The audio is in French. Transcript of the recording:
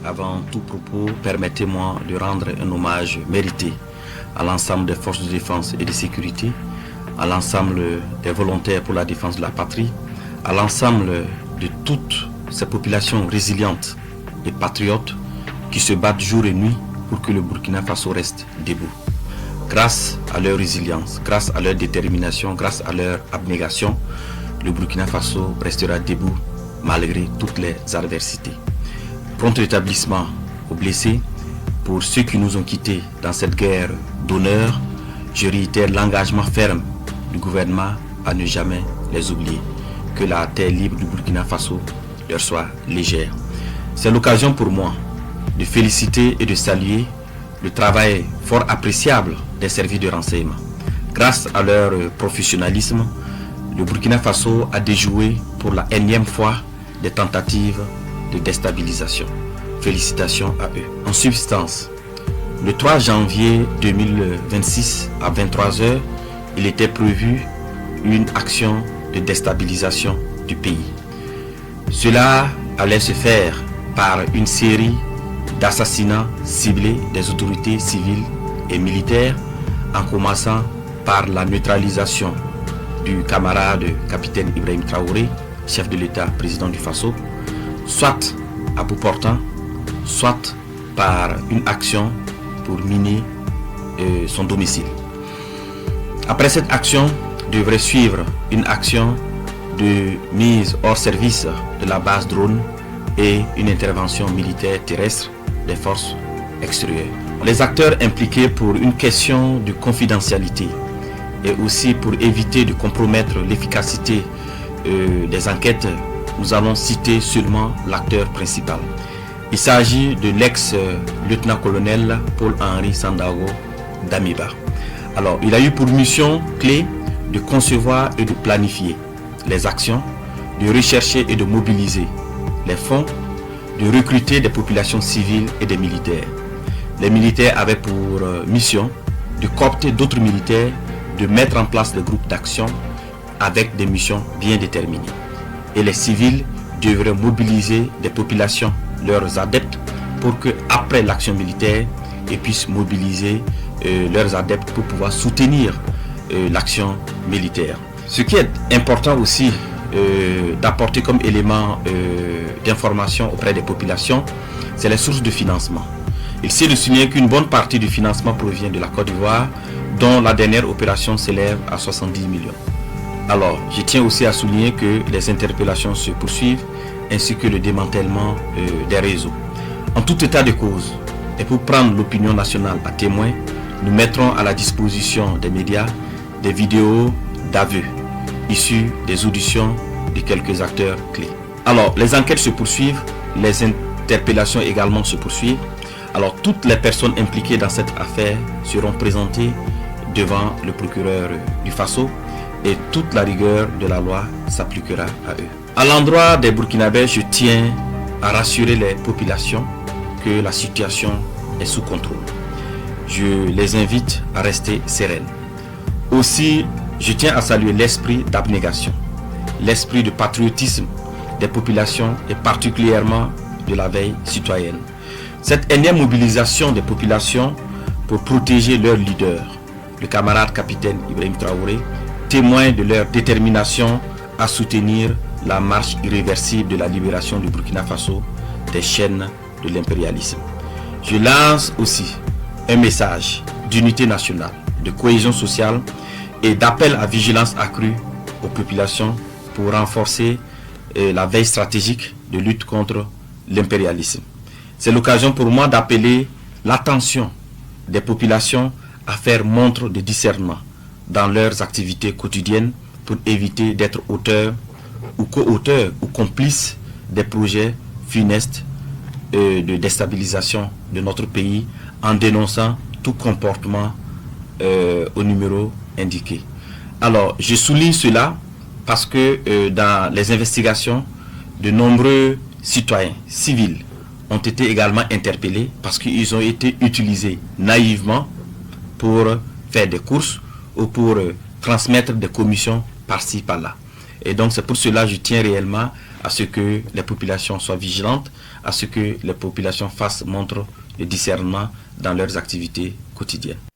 Avant tout propos, permettez-moi de rendre un hommage mérité à l'ensemble des forces de défense et de sécurité, à l'ensemble des volontaires pour la défense de la patrie, à l'ensemble de toutes ces populations résilientes et patriotes qui se battent jour et nuit pour que le Burkina Faso reste debout. Grâce à leur résilience, grâce à leur détermination, grâce à leur abnégation, le Burkina Faso restera debout malgré toutes les adversités. Prompt rétablissement aux blessés. Pour ceux qui nous ont quittés dans cette guerre d'honneur, je réitère l'engagement ferme du gouvernement à ne jamais les oublier. Que la terre libre du Burkina Faso leur soit légère. C'est l'occasion pour moi de féliciter et de saluer le travail fort appréciable des services de renseignement. Grâce à leur professionnalisme, le Burkina Faso a déjoué pour la énième fois des tentatives de déstabilisation. Félicitations à eux. En substance, le 3 janvier 2026 à 23h, il était prévu une action de déstabilisation du pays. Cela allait se faire par une série d'assassinats ciblés des autorités civiles et militaires, en commençant par la neutralisation du camarade capitaine Ibrahim Traoré, chef de l'État, président du Faso, soit à bout portant, soit par une action pour miner son domicile. Après cette action, devrait suivre une action de mise hors service de la base drone et une intervention militaire terrestre des forces extérieures. Les acteurs impliqués pour une question de confidentialité et aussi pour éviter de compromettre l'efficacité des enquêtes, nous allons citer seulement l'acteur principal. Il s'agit de l'ex-lieutenant-colonel Paul-Henri Sandaogo Damiba. Alors, il a eu pour mission clé de concevoir et de planifier les actions, de rechercher et de mobiliser les fonds, de recruter des populations civiles et des militaires. Les militaires avaient pour mission de coopter d'autres militaires, de mettre en place des groupes d'action avec des missions bien déterminées. Et les civils devraient mobiliser des populations, leurs adeptes, pour que après l'action militaire, ils puissent mobiliser leurs adeptes pour pouvoir soutenir l'action militaire. Ce qui est important aussi d'apporter comme élément d'information auprès des populations, c'est les sources de financement. Il s'est de souligner qu'une bonne partie du financement provient de la Côte d'Ivoire, dont la dernière opération s'élève à 70 millions. Alors, je tiens aussi à souligner que les interpellations se poursuivent, ainsi que le démantèlement des réseaux. En tout état de cause, et pour prendre l'opinion nationale à témoin, nous mettrons à la disposition des médias des vidéos d'aveux issus des auditions de quelques acteurs clés. Alors, les enquêtes se poursuivent, les interpellations également se poursuivent. Alors, toutes les personnes impliquées dans cette affaire seront présentées devant le procureur du Faso et toute la rigueur de la loi s'appliquera à eux. À l'endroit des Burkinabés, je tiens à rassurer les populations que la situation est sous contrôle. Je les invite à rester sereines. Aussi, je tiens à saluer l'esprit d'abnégation, l'esprit de patriotisme des populations et particulièrement de la veille citoyenne. Cette énième mobilisation des populations pour protéger leur leader, le camarade capitaine Ibrahim Traoré, témoin de leur détermination à soutenir la marche irréversible de la libération du Burkina Faso des chaînes de l'impérialisme. Je lance aussi un message d'unité nationale, de cohésion sociale et d'appel à vigilance accrue aux populations pour renforcer la veille stratégique de lutte contre l'impérialisme. C'est l'occasion pour moi d'appeler l'attention des populations à faire montre de discernement dans leurs activités quotidiennes pour éviter d'être auteurs ou co-auteurs ou complices des projets funestes de déstabilisation de notre pays en dénonçant tout comportement au numéro indiqué. Alors, je souligne cela parce que dans les investigations, de nombreux citoyens civils ont été également interpellés parce qu'ils ont été utilisés naïvement pour faire des courses ou pour transmettre des commissions par-ci, par-là. Et donc c'est pour cela que je tiens réellement à ce que les populations soient vigilantes, à ce que les populations fassent montre de discernement dans leurs activités quotidiennes.